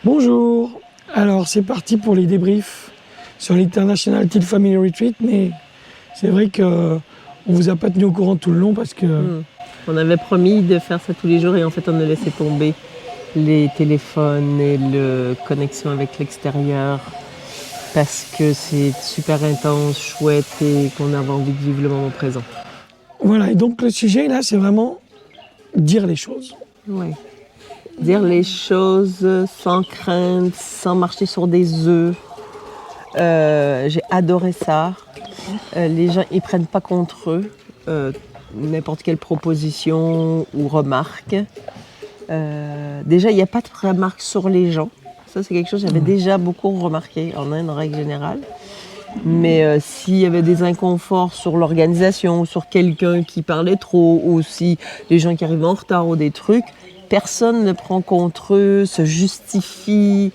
Bonjour. Alors c'est parti pour les débriefs sur l'International Teal Family Retreat, mais c'est vrai qu'on ne vous a pas tenu au courant tout le long parce que... On avait promis de faire ça tous les jours et en fait on a laissé tomber les téléphones et la connexion avec l'extérieur parce que c'est super intense, chouette et qu'on avait envie de vivre le moment présent. Voilà, et donc le sujet là c'est vraiment dire les choses. Ouais. Dire les choses sans crainte, sans marcher sur des œufs. J'ai adoré ça. Les gens ils prennent pas contre eux n'importe quelle proposition ou remarque. Déjà, il n'y a pas de remarque sur les gens. Ça, c'est quelque chose que j'avais déjà beaucoup remarqué en Inde, en règle générale. Mais s'il y avait des inconforts sur l'organisation, ou sur quelqu'un qui parlait trop, ou si les gens qui arrivaient en retard ou des trucs, personne ne prend contre eux, se justifie.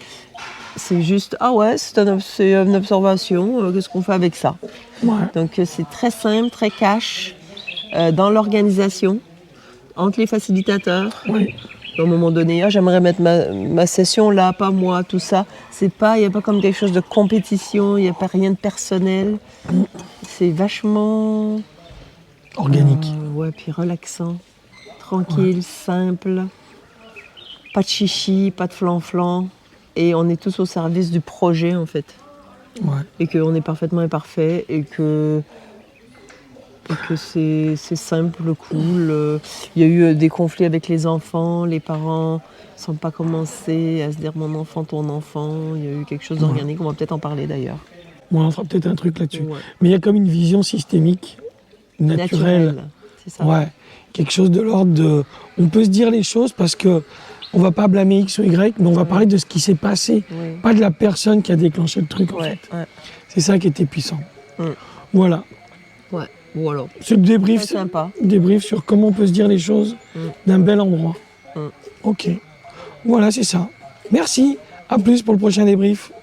C'est juste, ah ouais, c'est une observation, qu'est-ce qu'on fait avec ça? Ouais. Donc c'est très simple, très cash, dans l'organisation, entre les facilitateurs. Oui. À un moment donné, j'aimerais mettre ma session là, pas moi, tout ça. Il n'y a pas comme quelque chose de compétition, il n'y a pas rien de personnel. C'est vachement... Organique. Ouais, puis relaxant, tranquille, simple. Pas de chichi, pas de flan-flan. Et on est tous au service du projet, en fait. Ouais. Et qu'on est parfaitement imparfait et que c'est simple, cool. Il y a eu des conflits avec les enfants, les parents ne sont pas commencés à se dire mon enfant, ton enfant. Il y a eu quelque chose d'organique, on va peut-être en parler d'ailleurs. Bon, on fera peut-être un truc là-dessus. Ouais. Mais il y a comme une vision systémique, naturelle. C'est ça. Ouais. Quelque chose de l'ordre de... On peut se dire les choses parce que on va pas blâmer X ou Y, mais on va parler de ce qui s'est passé, pas de la personne qui a déclenché le truc en fait. Ouais. C'est ça qui était puissant. Voilà. Ouais, voilà. Ce débrief, Très sympa. Débrief sur comment on peut se dire les choses d'un bel endroit. Ok. Voilà, c'est ça. Merci. À plus pour le prochain débrief.